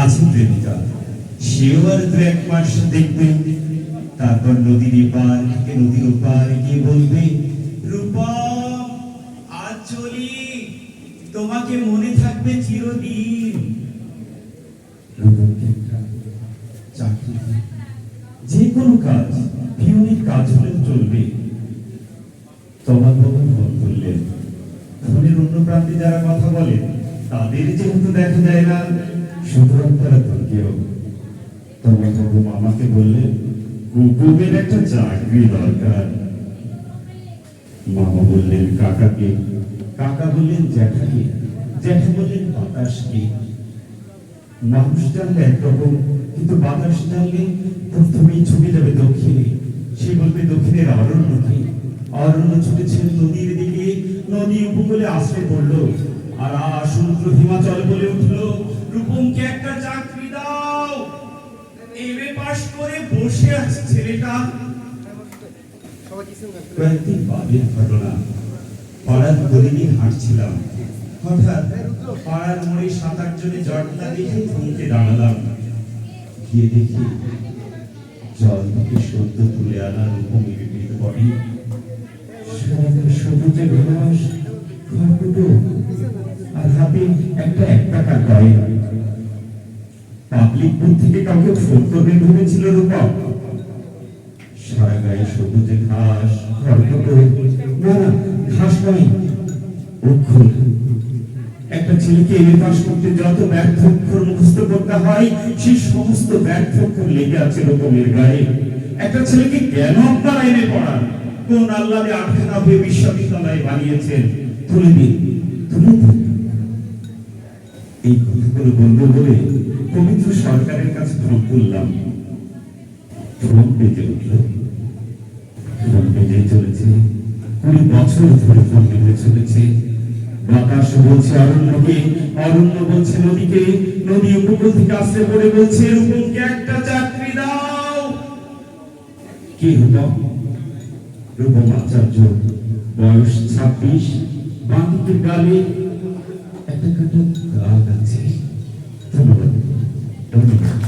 আছে প্রেমিকা, সেও আর দু এক মাস দেখবে, তারপর নদীর এপার থেকে নদীর ওপার গিয়ে বলবে, রূপা আজ চলি, তোমাকে মনে থাকবে চিরদিন। চাকরি, যে কোনো কাজ, পিউনির কাজ হলেও চলবে। তোমার বাবা ফোন করলেন, ফোনের অন্য প্রান্তে যারা কথা বলে তাদের যেহেতু দেখা যায় না, সুতরাং তারা কেউ। তোমার বাবু মামাকে বললেন, কুকুরের একটা চাকরি দরকার। মামা বললেন কাকাকে, কাকা বললেন জ্যাঠাকে, জ্যাঠা বললেন বাতাসকে। মানুষ জানলে একরকম, কিন্তু বাতাস জানলে প্রথমেই ছুটে যাবে দক্ষিণে। সে বলবে দক্ষিণের অরণ্যকে। অরণ্য ছুটেছেন নদীর দিকে, নদী উপকূলে আশ্রয় পড়ল, আর সমুদ্র হিমাচল বলে উঠল, রূপমকে একটা চাকরি দাও। এমএ পাশ করে বসে আছে ছেলেটা। কয়েকদিন বাদের ঘটনা, পাড়ার গলিতে হাঁটছিলাম, হঠাৎ পাড়ার মোড়ে 7-8 জনে জটলা দেখে থমকে দাঁড়ালাম। গিয়ে দেখি জল থেকে সদ্য তুলে আনা রূপমের মৃত বডি, সবুজে ঘাস, খড়কুটো, আর হাতে একটা 1 টাকার কয়েন। পাবলিক বুথ থেকে কাউকে ফোন করবে ভেবেছিল রূপম। সারা গায়ে সবুজে ঘাস, খড়কুটো, না ঘাস নয়, অক্ষর। একটা ছেলেকে এমএ পাস করতে যত ব্যর্থ অক্ষর মুখস্থ করতে হয়, সেই সমস্ত ব্যর্থ অক্ষর লেগে আছে রূপমের গায়ে। একটা ছেলেকে কেন আপনারা এনে পড়ান? কোন আল্লাহকে আটখানা হয়ে বিশ্ববিদ্যালয়ে বানিয়েছেন? তুলে দিন, তুলে দিন। এই কথাগুলো বলবো বলে পবিত্র সরকারের কাছে ফোন করলাম। ফোন বেজে উঠল, ফোন বেজে চলেছে, 20 বছর ধরে ফোন বেজে চলেছে। বাতাস বলছে অরণ্যকে, অরণ্য বলছে নদীকে, নদী উপকূল থেকে আসতে পড়ে বলছে রূপমকে একটা চাকরি দাও। কি রূপম? রূপম আচার্য, বয়স 26, বাঁদিকের গালে একটা কাটা দাগ আছে। ধন্যবাদ, ধন্যবাদ।